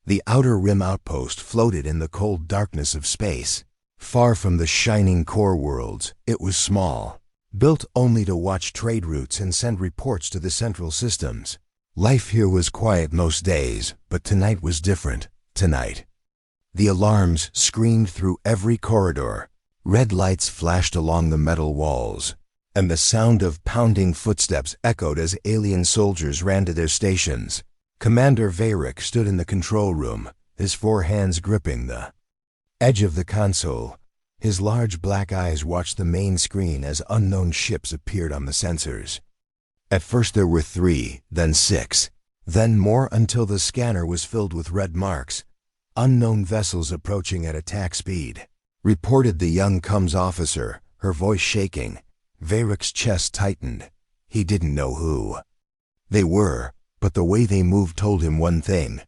The Outer Rim outpost floated in the cold darkness of space. Far from the shining core worlds, it was small, built only to watch trade routes and send reports to the central systems. Life here was quiet most days, but tonight was different. Tonight. The alarms screamed through every corridor. Red lights flashed along the metal walls, and the sound of pounding footsteps echoed as alien soldiers ran to their stations. Commander Varric stood in the control room, his 4 hands gripping the edge of the console. His large black eyes watched the main screen as unknown ships appeared on the sensors. At first there were 3, then 6, then more until the scanner was filled with red marks. Unknown vessels approaching at attack speed, reported the young comms officer, her voice shaking. Varric's chest tightened. He didn't know who they were, but the way they moved told him one thing.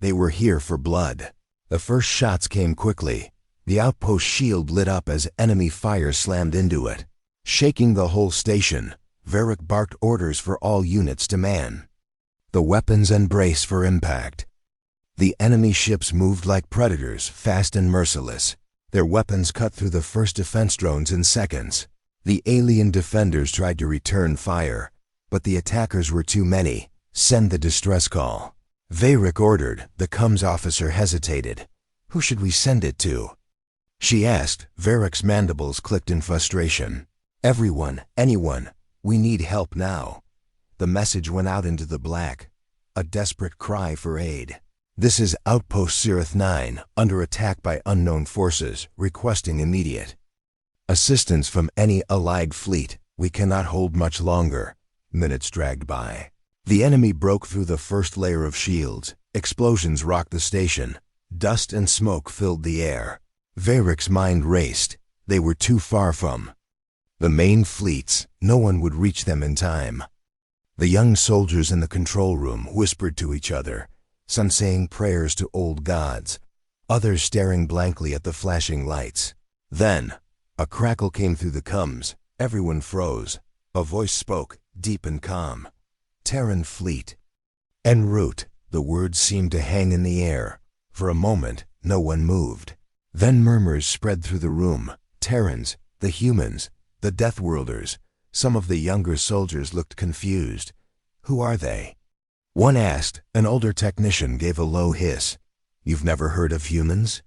They were here for blood. The first shots came quickly. The outpost shield lit up as enemy fire slammed into it. Shaking the whole station, Varric barked orders for all units to man the weapons and brace for impact. The enemy ships moved like predators, fast and merciless. Their weapons cut through the first defense drones in seconds. The alien defenders tried to return fire, but the attackers were too many. Send the distress call. Varric ordered. The comms officer hesitated. Who should we send it to? She asked. Varric's mandibles clicked in frustration. Everyone, anyone. We need help now. The message went out into the black. A desperate cry for aid. This is Outpost Zerith 9, under attack by unknown forces, requesting immediate assistance from any allied fleet. We cannot hold much longer. Minutes dragged by. The enemy broke through the first layer of shields. Explosions rocked the station. Dust and smoke filled the air. Varric's mind raced. They were too far from the main fleets. No one would reach them in time. The young soldiers in the control room whispered to each other, some saying prayers to old gods, others staring blankly at the flashing lights. Then, a crackle came through the comms. Everyone froze. A voice spoke, deep and calm. Terran fleet. En route. The words seemed to hang in the air. For a moment, no one moved. Then murmurs spread through the room. Terrans, the humans, the Deathworlders. Some of the younger soldiers looked confused. Who are they? One asked. An older technician gave a low hiss. You've never heard of humans?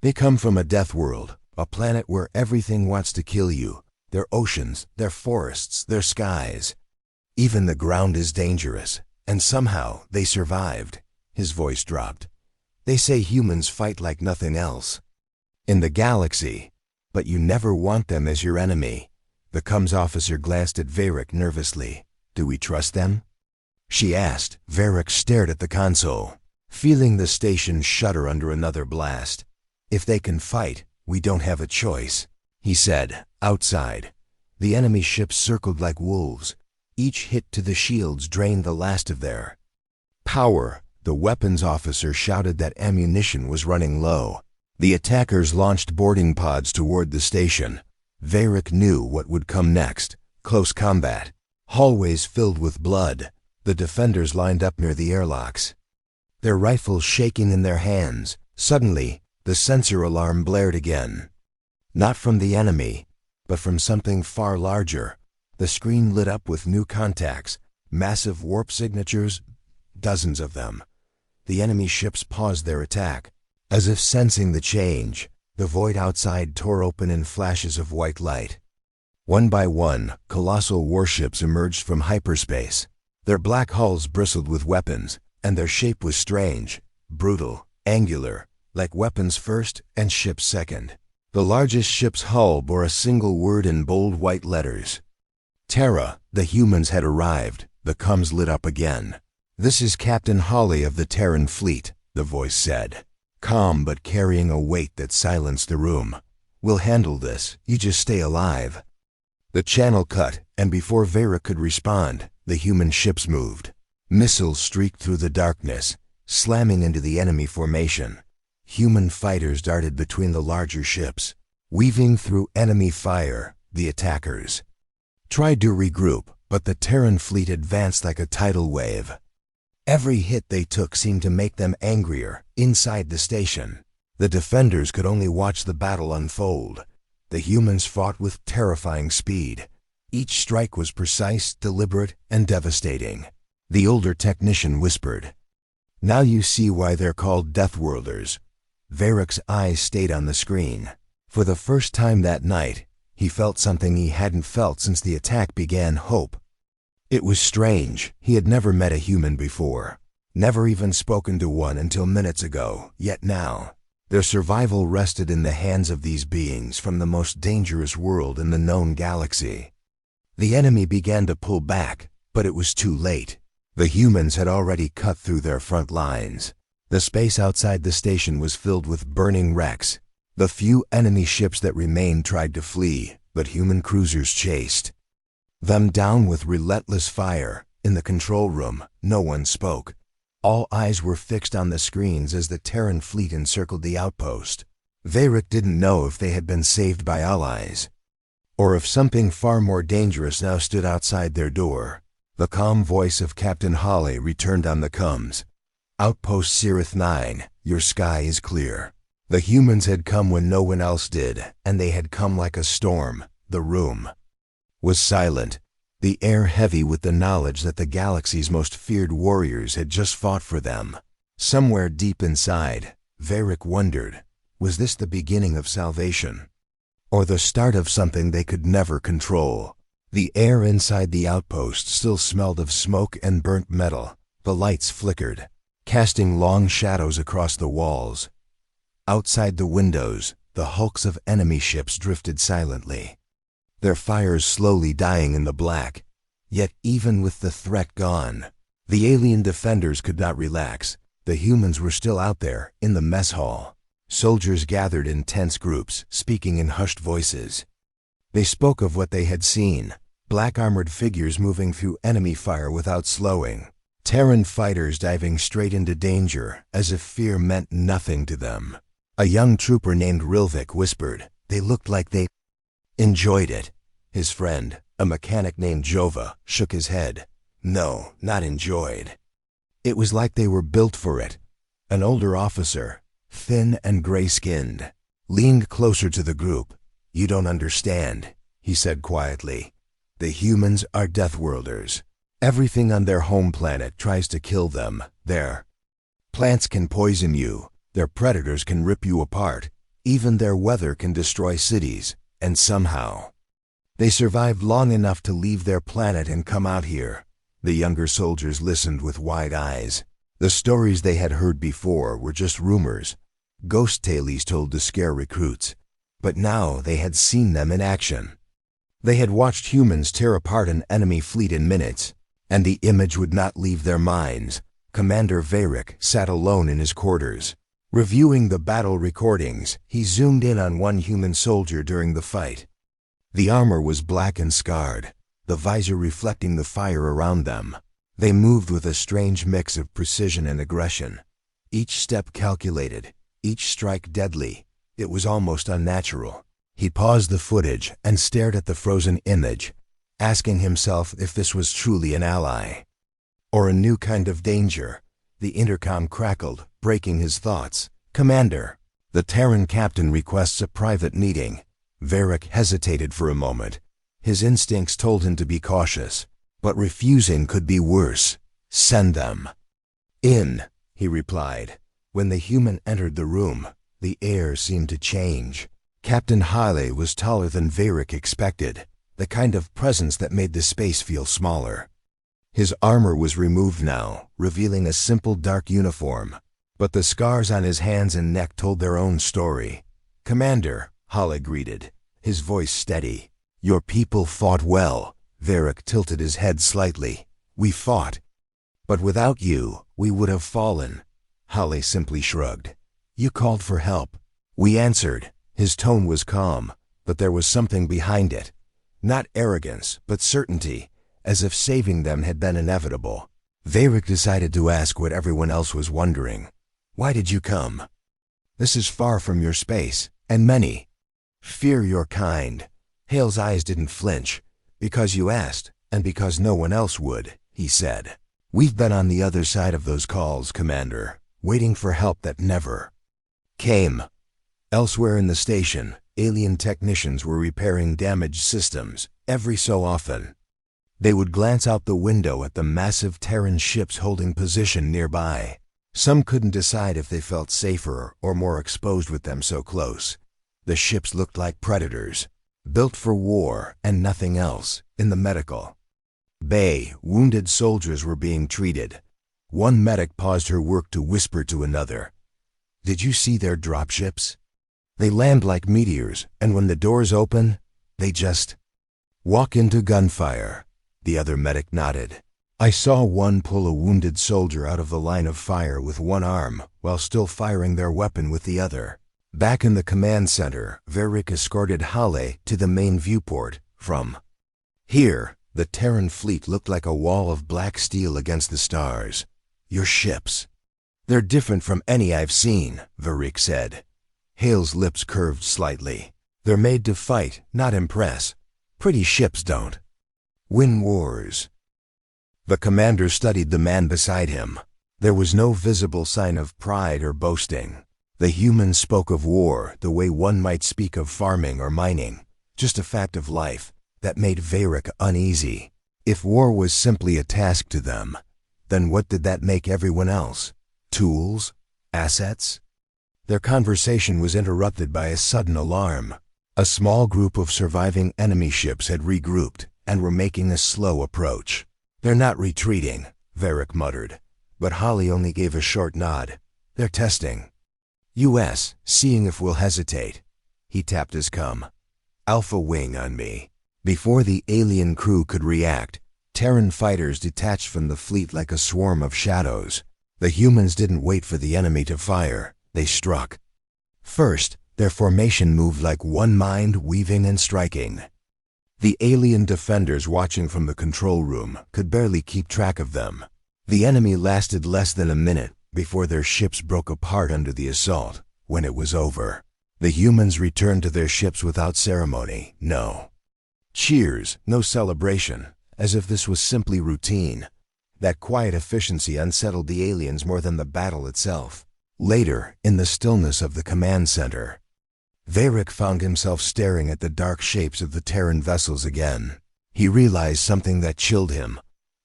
They come from a death world, a planet where everything wants to kill you. Their oceans, their forests, their skies. Even the ground is dangerous, and somehow they survived. His voice dropped. They say humans fight like nothing else in the galaxy, but you never want them as your enemy. The comms officer glanced at Varric nervously. Do we trust them? She asked. Varric stared at the console, feeling the station shudder under another blast. If they can fight, we don't have a choice, he said. Outside, the enemy ships circled like wolves. Each hit to the shields drained the last of their power. The weapons officer shouted that ammunition was running low. The attackers launched boarding pods toward the station. Varric knew what would come next. Close combat. Hallways filled with blood. The defenders lined up near the airlocks, their rifles shaking in their hands. Suddenly, the sensor alarm blared again. Not from the enemy, but from something far larger. The screen lit up with new contacts, massive warp signatures, dozens of them. The enemy ships paused their attack, as if sensing the change. The void outside tore open in flashes of white light. One by one, colossal warships emerged from hyperspace. Their black hulls bristled with weapons, and their shape was strange, brutal, angular, like weapons first and ships second. The largest ship's hull bore a single word in bold white letters. Terra. The humans had arrived. The comms lit up again. This is Captain Hawley of the Terran fleet, the voice said, calm but carrying a weight that silenced the room. We'll handle this. You just stay alive. The channel cut, and before Varric could respond, the human ships moved. Missiles streaked through the darkness, slamming into the enemy formation. Human fighters darted between the larger ships, weaving through enemy fire. The attackers tried to regroup, but the Terran fleet advanced like a tidal wave. Every hit they took seemed to make them angrier inside the station. The defenders could only watch the battle unfold. The humans fought with terrifying speed. Each strike was precise, deliberate, and devastating. The older technician whispered, "Now you see why they're called Deathworlders." Varric's eyes stayed on the screen. For the first time that night, he felt something he hadn't felt since the attack began: hope. It was strange. He had never met a human before, never even spoken to one until minutes ago, yet now, their survival rested in the hands of these beings from the most dangerous world in the known galaxy. The enemy began to pull back, but it was too late. The humans had already cut through their front lines. The space outside the station was filled with burning wrecks. The few enemy ships that remained tried to flee, but human cruisers chased them down with relentless fire. In the control room, no one spoke. All eyes were fixed on the screens as the Terran fleet encircled the outpost. Varric didn't know if they had been saved by allies, or if something far more dangerous now stood outside their door. The calm voice of Captain Hawley returned on the comms. "Outpost Sirith 9, your sky is clear." The humans had come when no one else did, and they had come like a storm. The room was silent, the air heavy with the knowledge that the galaxy's most feared warriors had just fought for them. Somewhere deep inside, Varric wondered, was this the beginning of salvation, or the start of something they could never control? The air inside the outpost still smelled of smoke and burnt metal. The lights flickered, casting long shadows across the walls. Outside the windows, the hulks of enemy ships drifted silently, their fires slowly dying in the black. Yet even with the threat gone, the alien defenders could not relax. The humans were still out there, in the mess hall. Soldiers gathered in tense groups, speaking in hushed voices. They spoke of what they had seen: black-armored figures moving through enemy fire without slowing, Terran fighters diving straight into danger, as if fear meant nothing to them. A young trooper named Rilvik whispered, "They looked like they enjoyed it." His friend, a mechanic named Jova, shook his head. "No, not enjoyed. It was like they were built for it." An older officer, thin and gray-skinned, leaned closer to the group. "You don't understand," he said quietly. "The humans are Deathworlders. Everything on their home planet tries to kill them. Their plants can poison you, their predators can rip you apart, even their weather can destroy cities, and somehow they survived long enough to leave their planet and come out here." The younger soldiers listened with wide eyes. The stories they had heard before were just rumors, ghost tales told to scare recruits. But now they had seen them in action. They had watched humans tear apart an enemy fleet in minutes, and the image would not leave their minds. Commander Varric sat alone in his quarters. Reviewing the battle recordings, he zoomed in on one human soldier during the fight. The armor was black and scarred, the visor reflecting the fire around them. They moved with a strange mix of precision and aggression. Each step calculated, each strike deadly. It was almost unnatural. He paused the footage and stared at the frozen image, asking himself if this was truly an ally, or a new kind of danger. The intercom crackled, breaking his thoughts. "Commander, the Terran captain requests a private meeting." Varric hesitated for a moment. His instincts told him to be cautious, but refusing could be worse. "Send them in," he replied. When the human entered the room, the air seemed to change. Captain Hawley was taller than Varric expected, the kind of presence that made the space feel smaller. His armor was removed now, revealing a simple dark uniform, but the scars on his hands and neck told their own story. "Commander," Hawley greeted, his voice steady. "Your people fought well." Varric tilted his head slightly. "We fought, but without you, we would have fallen." Hawley simply shrugged. "You called for help." "We answered." His tone was calm, but there was something behind it. Not arrogance, but certainty, as if saving them had been inevitable. Varric decided to ask what everyone else was wondering. "Why did you come? This is far from your space, and many fear your kind." Hale's eyes didn't flinch. "Because you asked, and because no one else would," he said. We've been on the other side of those calls, Commander, waiting for help that never came. Elsewhere in the station, alien technicians were repairing damaged systems every so often. They would glance out the window at the massive Terran ships holding position nearby. Some couldn't decide if they felt safer or more exposed with them so close. The ships looked like predators, built for war and nothing else. In the medical bay, wounded soldiers were being treated. One medic paused her work to whisper to another, "Did you see their dropships? They land like meteors, and when the doors open, they just walk into gunfire." The other medic nodded. "I saw one pull a wounded soldier out of the line of fire with one arm while still firing their weapon with the other." Back in the command center, Varric escorted Halle to the main viewport. From here, the Terran fleet looked like a wall of black steel against the stars. "Your ships. They're different from any I've seen," Varric said. Hale's lips curved slightly. "They're made to fight, not impress. Pretty ships don't win wars." The commander studied the man beside him. There was no visible sign of pride or boasting. The human spoke of war the way one might speak of farming or mining, just a fact of life that made Varric uneasy. If war was simply a task to them, then what did that make everyone else? Tools? Assets? Their conversation was interrupted by a sudden alarm. A small group of surviving enemy ships had regrouped and were making a slow approach. "They're not retreating," Varric muttered, but Halle only gave a short nod. "They're testing US, seeing if we'll hesitate." He tapped his cum. "Alpha wing on me." Before the alien crew could react, Terran fighters detached from the fleet like a swarm of shadows. The humans didn't wait for the enemy to fire. They struck. First, their formation moved like one mind, weaving and striking. The alien defenders watching from the control room could barely keep track of them. The enemy lasted less than a minute before their ships broke apart under the assault. When it was over, the humans returned to their ships without ceremony. No cheers, no celebration, as if this was simply routine. That quiet efficiency unsettled the aliens more than the battle itself. Later, in the stillness of the command center, Varric found himself staring at the dark shapes of the Terran vessels again. He realized something that chilled him.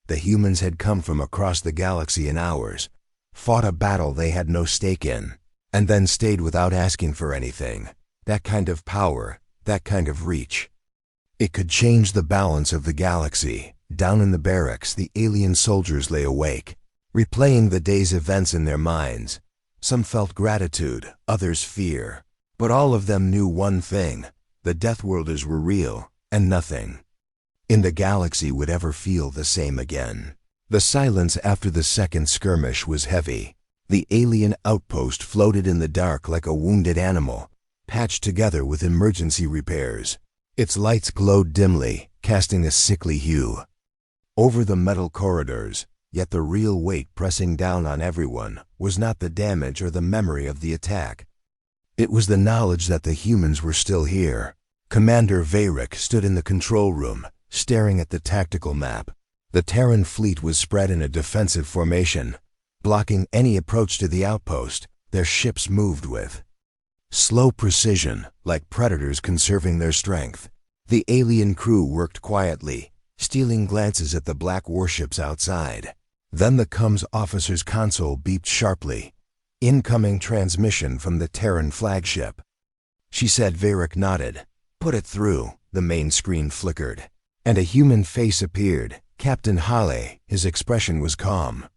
The humans had come from across the galaxy in hours, fought a battle they had no stake in, and then stayed without asking for anything. That kind of power, that kind of reach. It could change the balance of the galaxy. Down in the barracks, the alien soldiers lay awake, replaying the day's events in their minds. Some felt gratitude, others fear. But all of them knew one thing: the Deathworlders were real, and nothing in the galaxy would ever feel the same again. The silence after the second skirmish was heavy. The alien outpost floated in the dark like a wounded animal, patched together with emergency repairs. Its lights glowed dimly, casting a sickly hue over the metal corridors, yet the real weight pressing down on everyone was not the damage or the memory of the attack. It was the knowledge that the humans were still here. Commander Varric stood in the control room, staring at the tactical map. The Terran fleet was spread in a defensive formation, blocking any approach to the outpost. Their ships moved with slow precision, like predators conserving their strength. The alien crew worked quietly, stealing glances at the black warships outside. Then the comms officer's console beeped sharply. "Incoming transmission from the Terran flagship," she said. Varric nodded. "Put it through." The main screen flickered, and a human face appeared. Captain Halle. His expression was calm,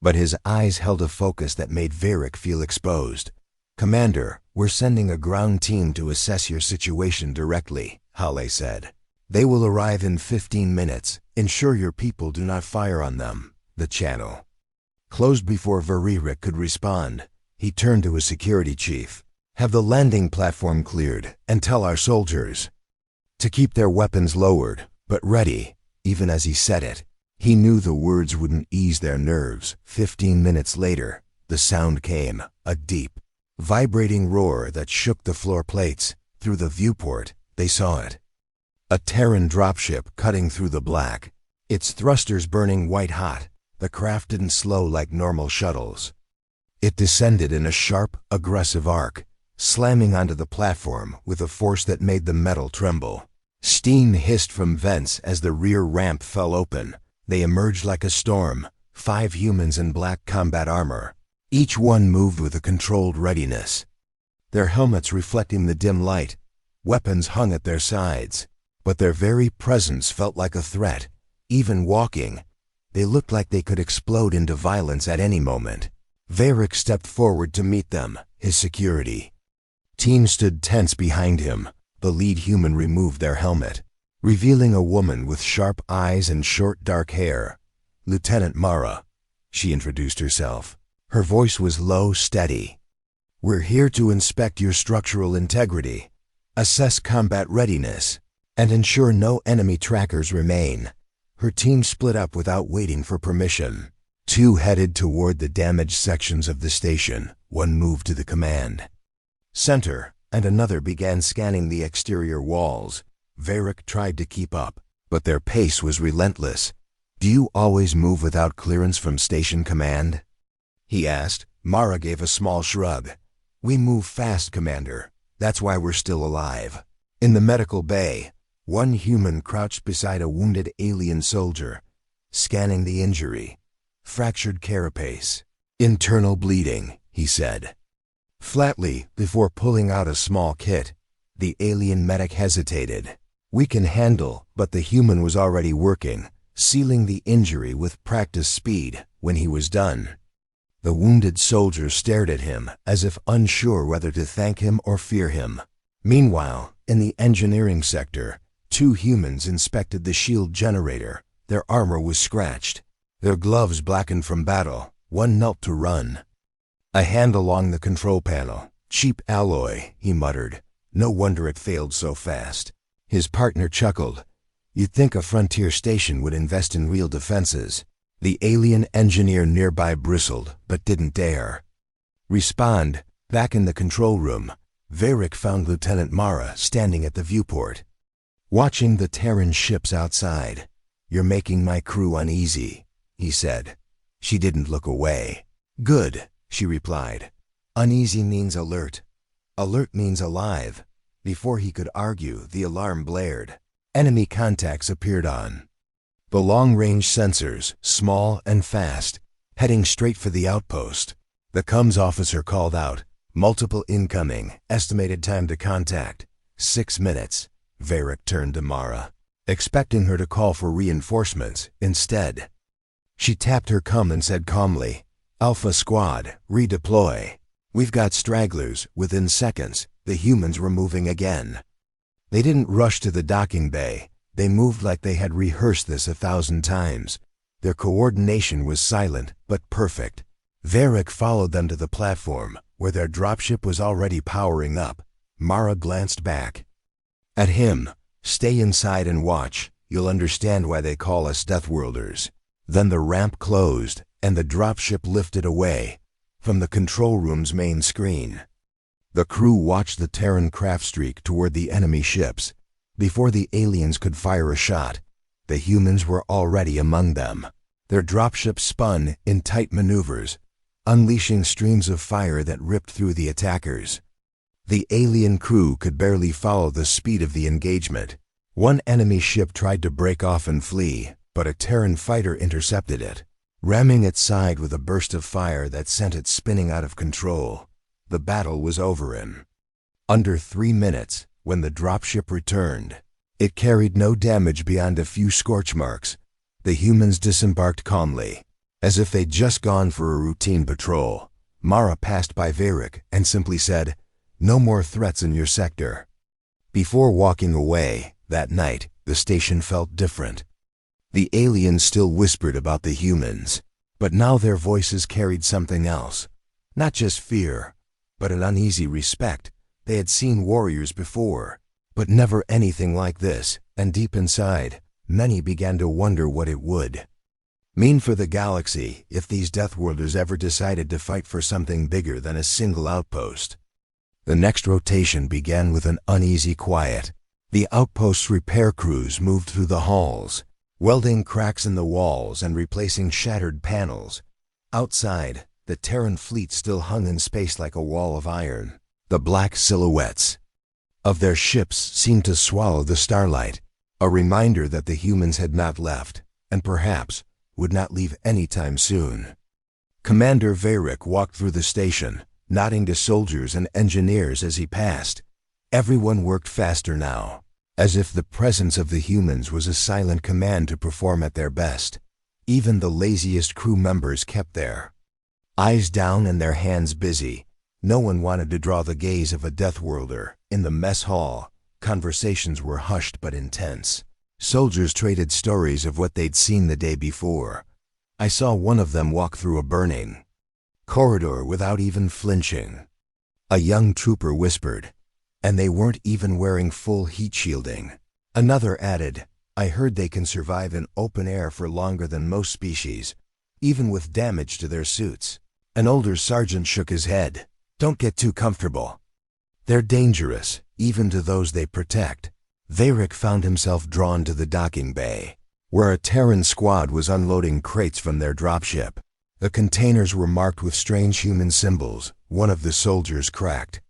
but his eyes held a focus that made Varric feel exposed. "Commander, we're sending a ground team to assess your situation directly," Halle said. "They will arrive in 15 minutes. Ensure your people do not fire on them." The channel closed before Varric could respond. He turned to his security chief. "Have the landing platform cleared, and tell our soldiers to keep their weapons lowered, but ready." Even as he said it, he knew the words wouldn't ease their nerves. 15 minutes later, the sound came, a deep, vibrating roar that shook the floor plates. Through the viewport, they saw it. A Terran dropship cutting through the black, its thrusters burning white hot. The craft didn't slow like normal shuttles. It descended in a sharp, aggressive arc, slamming onto the platform with a force that made the metal tremble. Steam hissed from vents as the rear ramp fell open. They emerged like a storm, 5 humans in black combat armor. Each one moved with a controlled readiness. Their helmets reflecting the dim light, weapons hung at their sides. But their very presence felt like a threat. Even walking, they looked like they could explode into violence at any moment. Varric stepped forward to meet them, his security. Team stood tense behind him. The lead human removed their helmet, revealing a woman with sharp eyes and short dark hair. Lieutenant Mara, she introduced herself. Her voice was low, steady. "We're here to inspect your structural integrity, assess combat readiness, and ensure no enemy trackers remain." Her team split up without waiting for permission. 2 headed toward the damaged sections of the station. 1 moved to the command center, and another began scanning the exterior walls. Varric tried to keep up, but their pace was relentless. "Do you always move without clearance from station command?" he asked. Mara gave a small shrug. "We move fast, Commander. That's why we're still alive." In the medical bay, 1 human crouched beside a wounded alien soldier, scanning the injury. "Fractured carapace. Internal bleeding," he said. Flatly, before pulling out a small kit, the alien medic hesitated. "We can handle," but the human was already working, sealing the injury with practiced speed. When he was done, the wounded soldier stared at him as if unsure whether to thank him or fear him. Meanwhile, in the engineering sector, 2 humans inspected the shield generator. Their armor was scratched, their gloves blackened from battle. 1 knelt to run. "A hand along the control panel. Cheap alloy," he muttered. "No wonder it failed so fast." His partner chuckled. "You'd think a frontier station would invest in real defenses." The alien engineer nearby bristled, but didn't dare respond. Back in the control room, Varric found Lieutenant Mara standing at the viewport, watching the Terran ships outside. "You're making my crew uneasy," he said. She didn't look away. "Good," she replied. "Uneasy means alert. Alert means alive." Before he could argue, the alarm blared. Enemy contacts appeared on the long-range sensors, small and fast, heading straight for the outpost. The comms officer called out, "Multiple incoming. Estimated time to contact, 6 minutes." Varric turned to Mara, expecting her to call for reinforcements. Instead, she tapped her comm and said calmly, "Alpha Squad, redeploy. We've got stragglers." Within seconds, the humans were moving again. They didn't rush to the docking bay. They moved like they had rehearsed this 1,000 times. Their coordination was silent, but perfect. Varric followed them to the platform, where their dropship was already powering up. Mara glanced back at him. "Stay inside and watch. You'll understand why they call us Deathworlders." Then the ramp closed, and the dropship lifted away from the control room's main screen. The crew watched the Terran craft streak toward the enemy ships. Before the aliens could fire a shot, the humans were already among them. Their dropship spun in tight maneuvers, unleashing streams of fire that ripped through the attackers. The alien crew could barely follow the speed of the engagement. 1 enemy ship tried to break off and flee, but a Terran fighter intercepted it, ramming its side with a burst of fire that sent it spinning out of control. The battle was over in under 3 minutes. When the dropship returned, it carried no damage beyond a few scorch marks. The humans disembarked calmly, as if they'd just gone for a routine patrol. Mara passed by Varric and simply said, "No more threats in your sector." Before walking away, that night, the station felt different. The aliens still whispered about the humans, but now their voices carried something else. Not just fear, but an uneasy respect. They had seen warriors before, but never anything like this, and deep inside, many began to wonder what it would mean for the galaxy if these Deathworlders ever decided to fight for something bigger than a single outpost. The next rotation began with an uneasy quiet. The outpost's repair crews moved through the halls, welding cracks in the walls and replacing shattered panels. Outside, the Terran fleet still hung in space like a wall of iron. The black silhouettes of their ships seemed to swallow the starlight, a reminder that the humans had not left, and perhaps would not leave anytime soon. Commander Varric walked through the station, nodding to soldiers and engineers as he passed. Everyone worked faster now, as if the presence of the humans was a silent command to perform at their best. Even the laziest crew members kept their eyes down and their hands busy. No one wanted to draw the gaze of a Deathworlder. In the mess hall, conversations were hushed but intense. Soldiers traded stories of what they'd seen the day before. I saw one of them walk through a burning corridor without even flinching. A young trooper whispered, "And they weren't even wearing full heat shielding." Another added, "I heard they can survive in open air for longer than most species, even with damage to their suits." An older sergeant shook his head. "Don't get too comfortable. They're dangerous, even to those they protect." Varric found himself drawn to the docking bay, where a Terran squad was unloading crates from their dropship. The containers were marked with strange human symbols. One of the soldiers cracked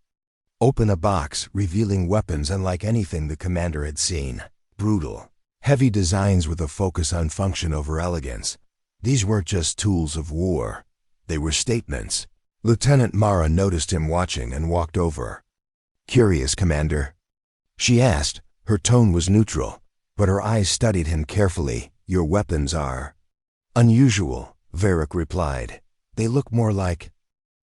open a box, revealing weapons unlike anything the commander had seen. Brutal, heavy designs with a focus on function over elegance. These weren't just tools of war. They were statements. Lieutenant Mara noticed him watching and walked over. "Curious, Commander?" she asked. Her tone was neutral, but her eyes studied him carefully. "Your weapons are unusual," Varric replied. "They look more like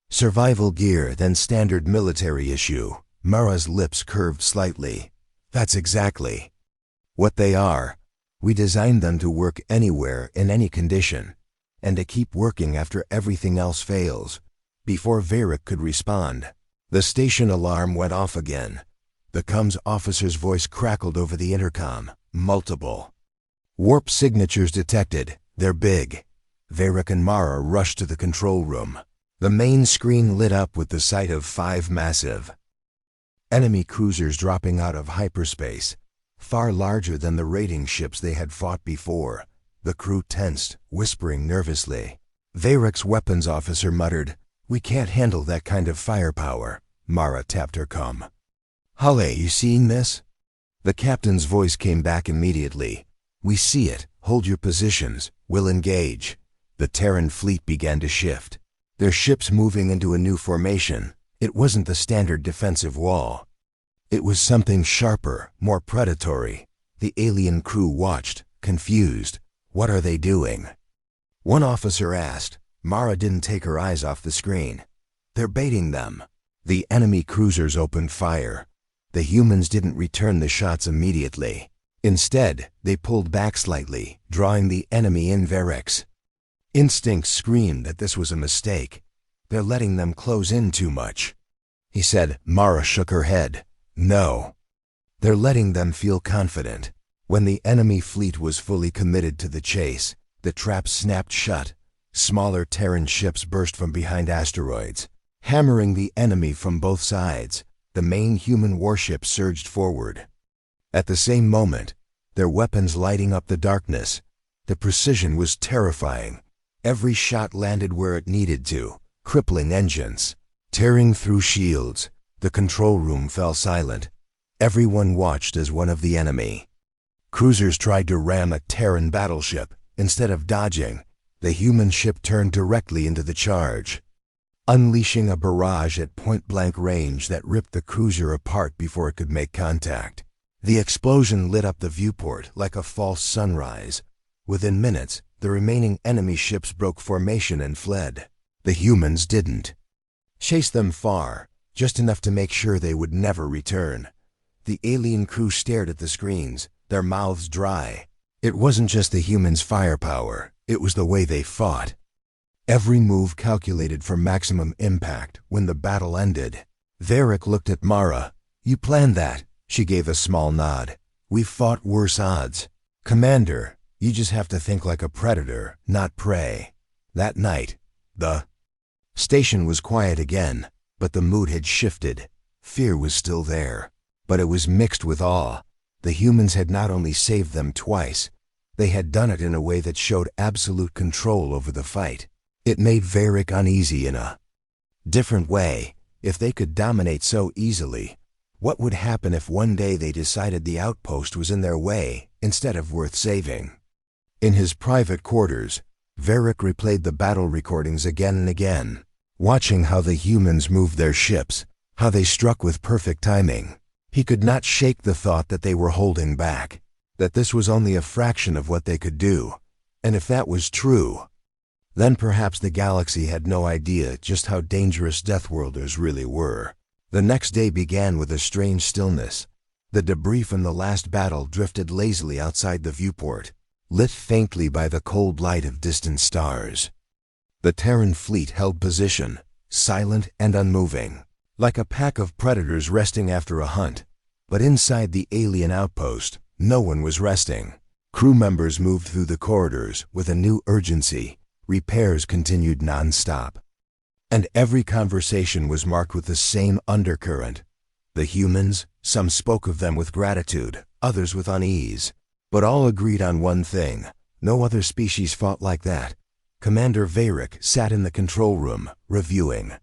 survival gear than standard military issue." Mara's lips curved slightly. "That's exactly what they are. We designed them to work anywhere, in any condition, and to keep working after everything else fails." Before Varric could respond, the station alarm went off again. The comms officer's voice crackled over the intercom. "Multiple warp signatures detected. They're big." Varric and Mara rushed to the control room. The main screen lit up with the sight of 5 massive enemy cruisers dropping out of hyperspace, far larger than the raiding ships they had fought before. The crew tensed, whispering nervously. Varric's weapons officer muttered, "We can't handle that kind of firepower." Mara tapped her comm. "Halle, you seeing this?" The captain's voice came back immediately. "We see it. Hold your positions. We'll engage." The Terran fleet began to shift, their ships moving into a new formation. It wasn't the standard defensive wall. It was something sharper, more predatory. The alien crew watched, confused. "What are they doing?" one officer asked. Mara didn't take her eyes off the screen. "They're baiting them." The enemy cruisers opened fire. The humans didn't return the shots immediately. Instead, they pulled back slightly, drawing the enemy in. Varric's instincts screamed that this was a mistake. "They're letting them close in too much," he said. Mara shook her head. "No. They're letting them feel confident." When the enemy fleet was fully committed to the chase, the trap snapped shut. Smaller Terran ships burst from behind asteroids, hammering the enemy from both sides. The main human warship surged forward. At the same moment, their weapons lighting up the darkness. The precision was terrifying. Every shot landed where it needed to, crippling engines, tearing through shields. The control room fell silent. Everyone watched as one of the enemy cruisers tried to ram a Terran battleship. Instead of dodging, the human ship turned directly into the charge, unleashing a barrage at point-blank range that ripped the cruiser apart before it could make contact. The explosion lit up the viewport like a false sunrise. Within minutes, the remaining enemy ships broke formation and fled. The humans didn't chase them far, just enough to make sure they would never return. The alien crew stared at the screens, their mouths dry. It wasn't just the humans' firepower, it was the way they fought. Every move calculated for maximum impact. When the battle ended, Varric looked at Mara. "You planned that?" She gave a small nod. "We've fought worse odds. Commander, you just have to think like a predator, not prey." That night, the station was quiet again, but the mood had shifted. Fear was still there, but it was mixed with awe. The humans had not only saved them twice, They had done it in a way that showed absolute control over the fight. It made Varric uneasy in a different way. If they could dominate so easily, what would happen if one day they decided the outpost was in their way instead of worth saving? In his private quarters, Varric replayed the battle recordings again and again, watching how the humans moved their ships, how they struck with perfect timing. He could not shake the thought that they were holding back, that this was only a fraction of what they could do. And if that was true, then perhaps the galaxy had no idea just how dangerous Deathworlders really were. The next day began with a strange stillness. The debris from the last battle drifted lazily outside the viewport, lit faintly by the cold light of distant stars. The Terran fleet held position, silent and unmoving, like a pack of predators resting after a hunt. But inside the alien outpost, no one was resting. Crew members moved through the corridors with a new urgency. Repairs continued non-stop. And every conversation was marked with the same undercurrent. The humans, some spoke of them with gratitude, others with unease, but all agreed on one thing: no other species fought like that. Commander Varric sat in the control room, reviewing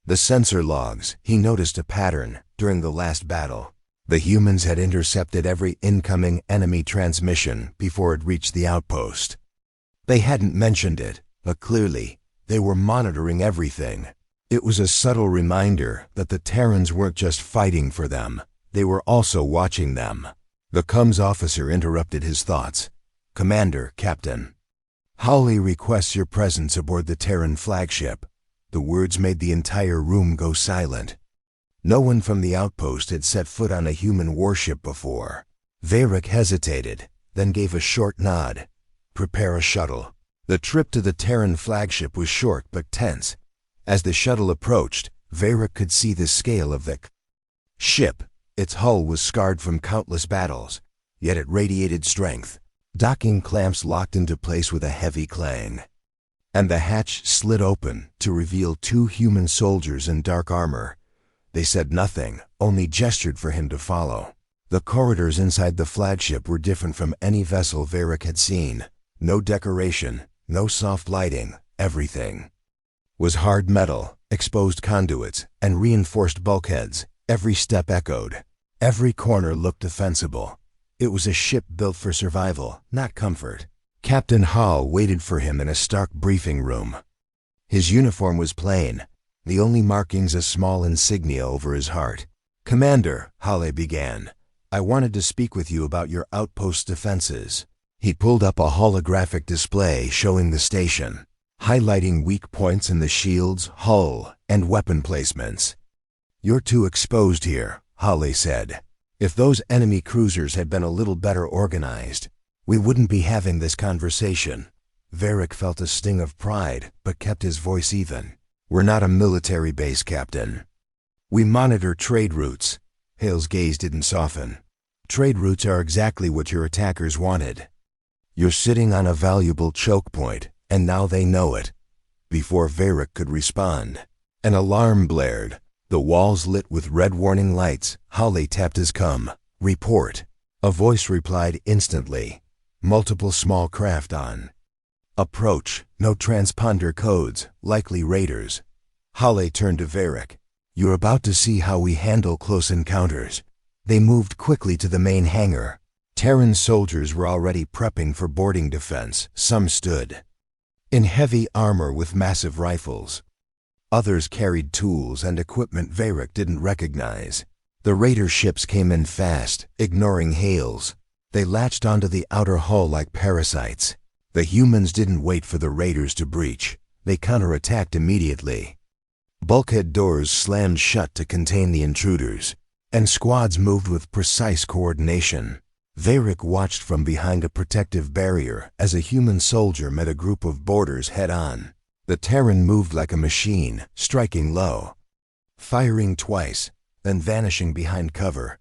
the sensor logs. He noticed a pattern during the last battle. The humans had intercepted every incoming enemy transmission before it reached the outpost. They hadn't mentioned it, but clearly, they were monitoring everything. It was a subtle reminder that the Terrans weren't just fighting for them, they were also watching them. The comms officer interrupted his thoughts. "Commander, Captain Hawley requests your presence aboard the Terran flagship." The words made the entire room go silent. No one from the outpost had set foot on a human warship before. Varric hesitated, then gave a short nod. "Prepare a shuttle." The trip to the Terran flagship was short but tense. As the shuttle approached, Varric could see the scale of the ship. Its hull was scarred from countless battles, yet it radiated strength. Docking clamps locked into place with a heavy clang, and the hatch slid open to reveal two human soldiers in dark armor. They said nothing, only gestured for him to follow. The corridors inside the flagship were different from any vessel Varric had seen. No decoration, no soft lighting. Everything was hard metal, exposed conduits, and reinforced bulkheads. Every step echoed. Every corner looked defensible. It was a ship built for survival, not comfort. Captain Hall waited for him in a stark briefing room. His uniform was plain, the only markings a small insignia over his heart. "Commander," Hale began, "I wanted to speak with you about your outpost defenses." He pulled up a holographic display showing the station, highlighting weak points in the shields, hull, and weapon placements. "You're too exposed here," Hale said. "If those enemy cruisers had been a little better organized, we wouldn't be having this conversation." Varric felt a sting of pride, but kept his voice even. "We're not a military base, Captain. We monitor trade routes." Hale's gaze didn't soften. "Trade routes are exactly what your attackers wanted. You're sitting on a valuable choke point, and now they know it." Before Varric could respond, an alarm blared. The walls lit with red warning lights. Hawley tapped his cum. "Report." A voice replied instantly. "Multiple small craft on approach. No transponder codes, likely raiders." Hawley turned to Varric. "You're about to see how we handle close encounters." They moved quickly to the main hangar. Terran soldiers were already prepping for boarding defense. Some stood in heavy armor with massive rifles. Others carried tools and equipment Varric didn't recognize. The raider ships came in fast, ignoring hails. They latched onto the outer hull like parasites. The humans didn't wait for the raiders to breach. They counterattacked immediately. Bulkhead doors slammed shut to contain the intruders, and squads moved with precise coordination. Varric watched from behind a protective barrier as a human soldier met a group of boarders head-on. The Terran moved like a machine, striking low, firing twice, then vanishing behind cover.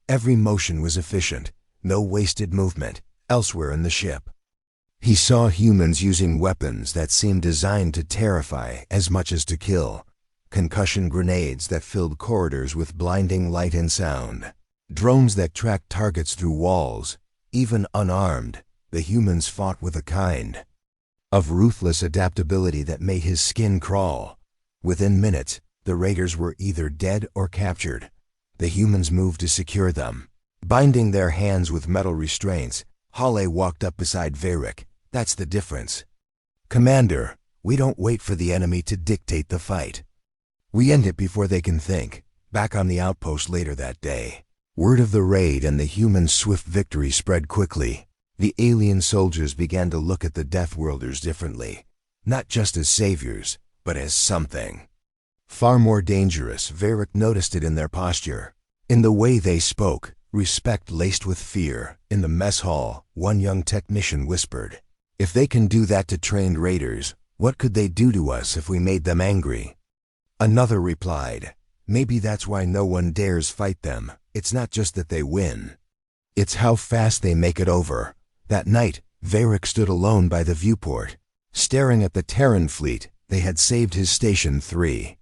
Every motion was efficient, no wasted movement elsewhere in the ship. He saw humans using weapons that seemed designed to terrify as much as to kill. Concussion grenades that filled corridors with blinding light and sound. Drones that tracked targets through walls. Even unarmed, the humans fought with a kind of ruthless adaptability that made his skin crawl. Within minutes, the raiders were either dead or captured. The humans moved to secure them. Binding their hands with metal restraints, Halle walked up beside Varric. That's the difference. Commander, we don't wait for the enemy to dictate the fight. We end it before they can think. Back on the outpost later that day, word of the raid and the human swift victory spread quickly. The alien soldiers began to look at the Deathworlders differently. Not just as saviors, but as something far more dangerous. Varric noticed it in their posture, in the way they spoke, respect laced with fear. In the mess hall, one young technician whispered, "If they can do that to trained raiders, what could they do to us if we made them angry?" Another replied, "Maybe that's why no one dares fight them. It's not just that they win. It's how fast they make it over." That night, Varric stood alone by the viewport, staring at the Terran fleet. They had saved his station 3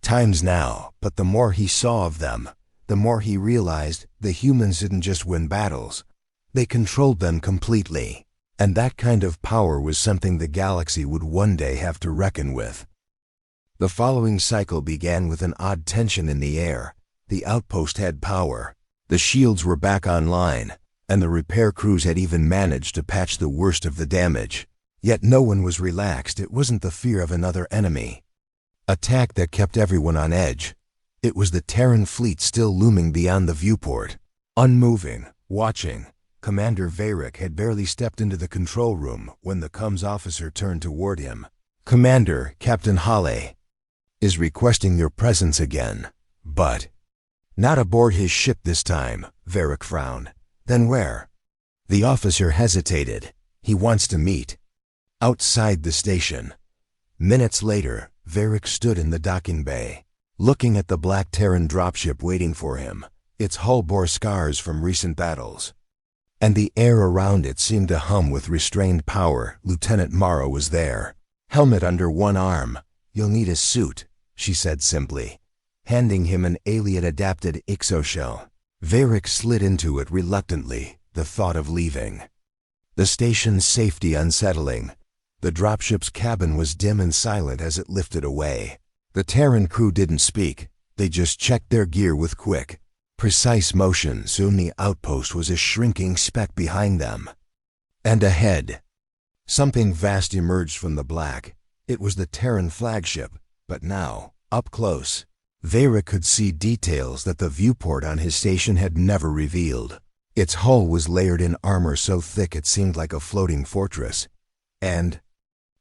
times now, but the more he saw of them, the more he realized the humans didn't just win battles. They controlled them completely. And that kind of power was something the galaxy would one day have to reckon with. The following cycle began with an odd tension in the air. The outpost had power. The shields were back online, and the repair crews had even managed to patch the worst of the damage. Yet no one was relaxed. It wasn't the fear of another enemy attack that kept everyone on edge. It was the Terran fleet still looming beyond the viewport, unmoving, watching. Commander Varric had barely stepped into the control room when the comms officer turned toward him. "Commander, Captain Halle is requesting your presence again, but not aboard his ship this time." Varric frowned. "Then where?" The officer hesitated. "He wants to meet outside the station." Minutes later, Varric stood in the docking bay, looking at the black Terran dropship waiting for him. Its hull bore scars from recent battles, and the air around it seemed to hum with restrained power. Lieutenant Morrow was there, helmet under one arm. "You'll need a suit," she said simply, handing him an alien-adapted exoshell. Varric slid into it reluctantly, the thought of leaving the station's safety unsettling. The dropship's cabin was dim and silent as it lifted away. The Terran crew didn't speak. They just checked their gear with quick, precise motion. Soon the outpost was a shrinking speck behind them. And ahead, something vast emerged from the black. It was the Terran flagship, but now, up close, Varric could see details that the viewport on his station had never revealed. Its hull was layered in armor so thick it seemed like a floating fortress, and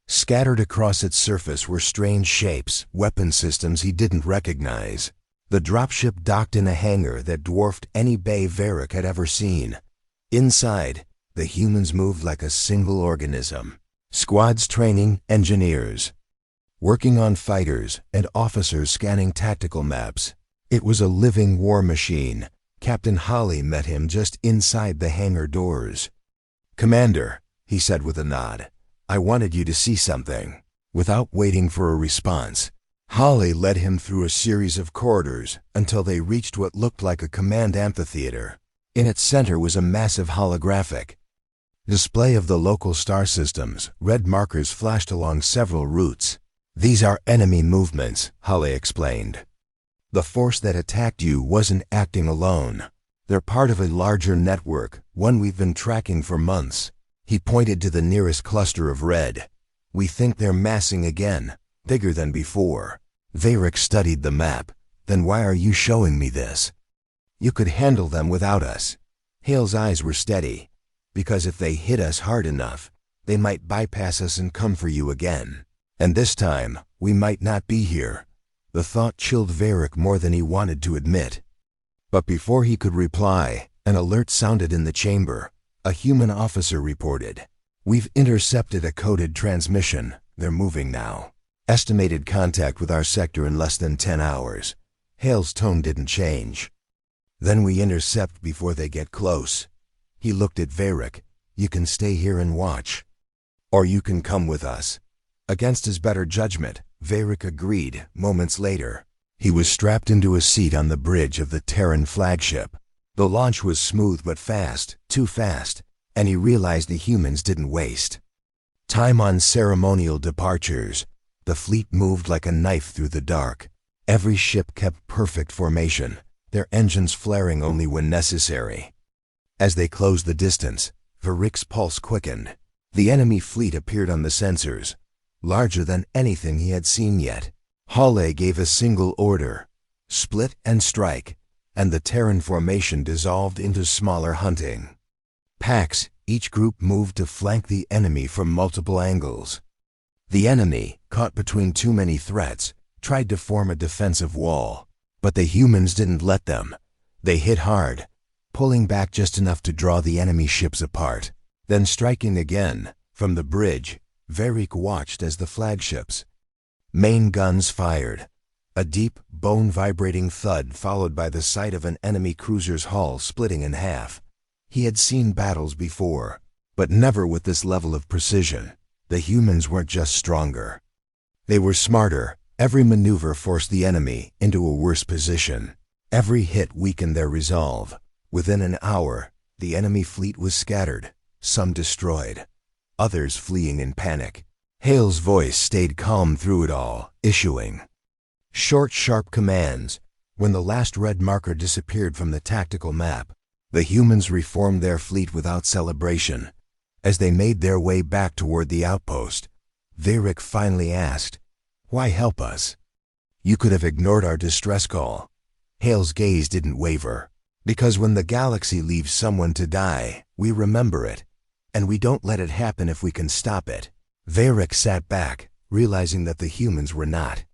scattered across its surface were strange shapes, weapon systems he didn't recognize. The dropship docked in a hangar that dwarfed any bay Varric had ever seen. Inside, the humans moved like a single organism. Squads training engineers, working on fighters, and officers scanning tactical maps. It was a living war machine. Captain Halle met him just inside the hangar doors. "Commander," he said with a nod, "I wanted you to see something." Without waiting for a response, Halle led him through a series of corridors until they reached what looked like a command amphitheater. In its center was a massive holographic display of the local star systems. Red markers flashed along several routes. "These are enemy movements," Halle explained. "The force that attacked you wasn't acting alone. They're part of a larger network, one we've been tracking for months." He pointed to the nearest cluster of red. "We think they're massing again, bigger than before." Varric studied the map. "Then why are you showing me this?" "You could handle them without us." Hale's eyes were steady. "Because if they hit us hard enough, they might bypass us and come for you again. And this time, we might not be here." The thought chilled Varric more than he wanted to admit. But before he could reply, an alert sounded in the chamber. A human officer reported, "We've intercepted a coded transmission. They're moving now. Estimated contact with our sector in less than 10 hours. Hale's tone didn't change. "Then we intercept before they get close." He looked at Varric. "You can stay here and watch, or you can come with us." Against his better judgment, Varric agreed. Moments later, he was strapped into a seat on the bridge of the Terran flagship. The launch was smooth but fast, too fast. and he realized the humans didn't waste time on ceremonial departures. The fleet moved like a knife through the dark. Every ship kept perfect formation, their engines flaring only when necessary. As they closed the distance, Varric's pulse quickened. The enemy fleet appeared on the sensors, larger than anything he had seen yet. Hale gave a single order: split and strike, and the Terran formation dissolved into smaller hunting packs. Each group moved to flank the enemy from multiple angles. The enemy, caught between too many threats, tried to form a defensive wall, but the humans didn't let them. They hit hard, pulling back just enough to draw the enemy ships apart. Then striking again. From the bridge, Varric watched as the flagships' main guns fired. A deep, bone-vibrating thud followed by the sight of an enemy cruiser's hull splitting in half. He had seen battles before, but never with this level of precision. The humans weren't just stronger. They were smarter. Every maneuver forced the enemy into a worse position. Every hit weakened their resolve. Within an hour, the enemy fleet was scattered, some destroyed, others fleeing in panic. Hale's voice stayed calm through it all, issuing short, sharp commands. When the last red marker disappeared from the tactical map, the humans reformed their fleet without celebration. As they made their way back toward the outpost, Varric finally asked, "Why help us? You could have ignored our distress call." Hale's gaze didn't waver. "Because when the galaxy leaves someone to die, we remember it, and we don't let it happen if we can stop it." Varric sat back, realizing that the humans were not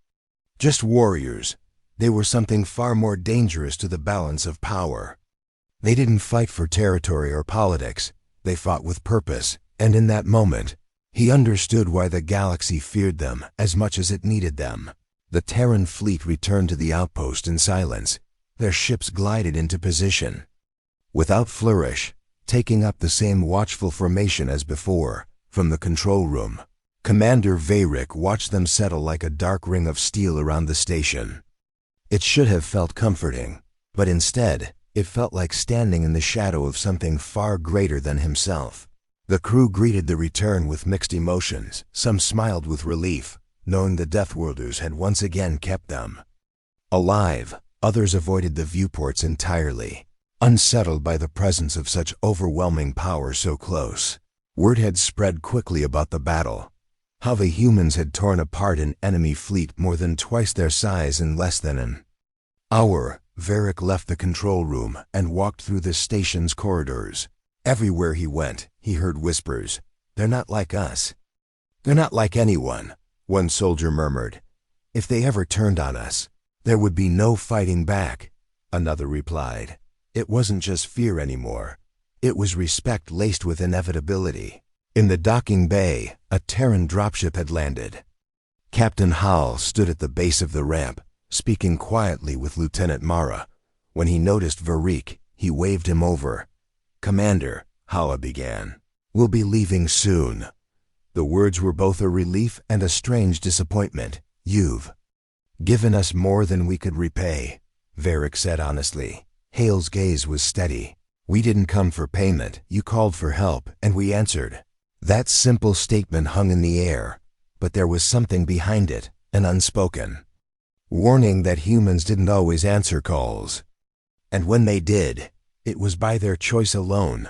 just warriors. They were something far more dangerous to the balance of power. They didn't fight for territory or politics. They fought with purpose, and in that moment, he understood why the galaxy feared them as much as it needed them. The Terran fleet returned to the outpost in silence. Their ships glided into position, without flourish, taking up the same watchful formation as before. From the control room, Commander Varric watched them settle like a dark ring of steel around the station. It should have felt comforting, but instead, it felt like standing in the shadow of something far greater than himself. The crew greeted the return with mixed emotions. Some smiled with relief, knowing the Deathworlders had once again kept them alive. Others avoided the viewports entirely, unsettled by the presence of such overwhelming power so close. Word had spread quickly about the battle, how the humans had torn apart an enemy fleet more than twice their size in less than an hour. Varric left the control room and walked through the station's corridors. Everywhere he went, he heard whispers. "They're not like us. They're not like anyone," one soldier murmured. "If they ever turned on us, there would be no fighting back," another replied. It wasn't just fear anymore. It was respect laced with inevitability. In the docking bay, a Terran dropship had landed. Captain Hal stood at the base of the ramp, speaking quietly with Lieutenant Mara. When he noticed Varric, he waved him over. "Commander," Hala began, "we'll be leaving soon." The words were both a relief and a strange disappointment. "You've given us more than we could repay," Varric said honestly. Hale's gaze was steady. "We didn't come for payment. You called for help, and we answered." That simple statement hung in the air, but there was something behind it, an unspoken warning that humans didn't always answer calls. And when they did, it was by their choice alone.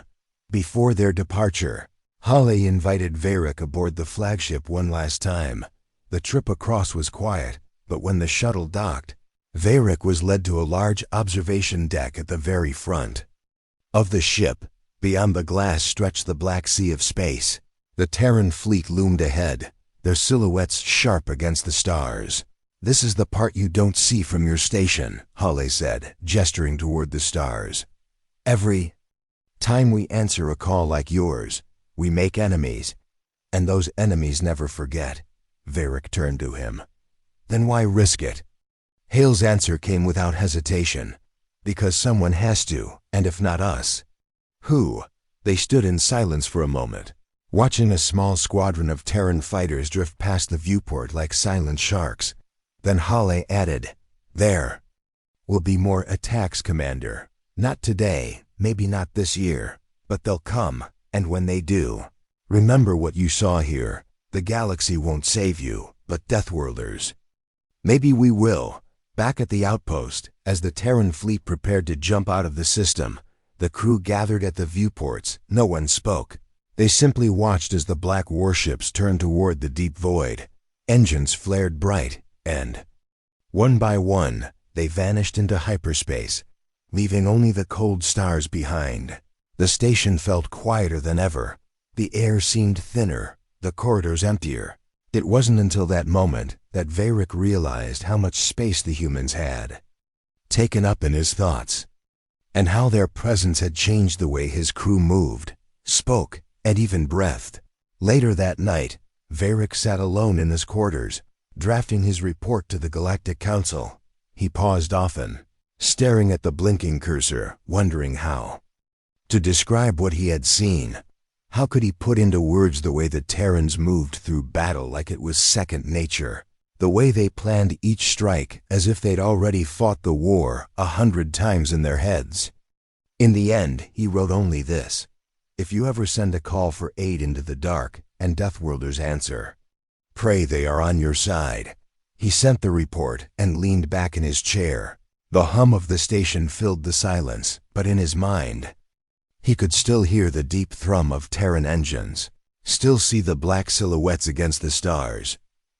Before their departure, Hale invited Varric aboard the flagship one last time. The trip across was quiet, but when the shuttle docked, Varric was led to a large observation deck at the very front of the ship. Beyond the glass stretched the black sea of space. The Terran fleet loomed ahead, their silhouettes sharp against the stars. "This is the part you don't see from your station," Hale said, gesturing toward the stars. "Every time we answer a call like yours, we make enemies, and those enemies never forget." Varric turned to him. "Then why risk it?" Hale's answer came without hesitation. "Because someone has to, and if not us, who?" They stood in silence for a moment, watching a small squadron of Terran fighters drift past the viewport like silent sharks. Then Hale added, "There will be more attacks, Commander. Not today, maybe not this year, but they'll come." And when they do, remember what you saw here. The galaxy won't save you, but Deathworlders. Maybe we will. Back at the outpost, as the Terran fleet prepared to jump out of the system, the crew gathered at the viewports. No one spoke. They simply watched as the black warships turned toward the deep void. Engines flared bright, and one by one, they vanished into hyperspace, leaving only the cold stars behind. The station felt quieter than ever. The air seemed thinner, the corridors emptier. It wasn't until that moment that Varric realized how much space the humans had taken up in his thoughts, and how their presence had changed the way his crew moved, spoke, and even breathed. Later that night, Varric sat alone in his quarters, drafting his report to the Galactic Council. He paused often, staring at the blinking cursor, wondering how to describe what he had seen. How could he put into words the way the Terrans moved through battle like it was second nature? The way they planned each strike as if they'd already fought the war 100 times in their heads. In the end, he wrote only this: if you ever send a call for aid into the dark and Deathworlders answer, pray they are on your side. He sent the report and leaned back in his chair. The hum of the station filled the silence, but in his mind, he could still hear the deep thrum of Terran engines, still see the black silhouettes against the stars.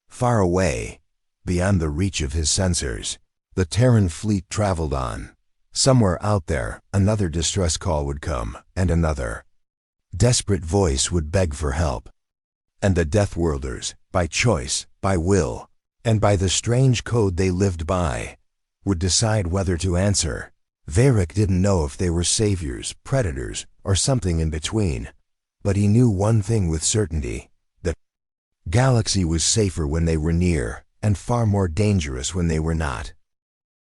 Far away, beyond the reach of his sensors, the Terran fleet traveled on. Somewhere out there, another distress call would come, and another desperate voice would beg for help. And the Deathworlders, by choice, by will, and by the strange code they lived by, would decide whether to answer. Varric didn't know if they were saviors, predators, or something in between, but he knew one thing with certainty: the galaxy was safer when they were near, and far more dangerous when they were not.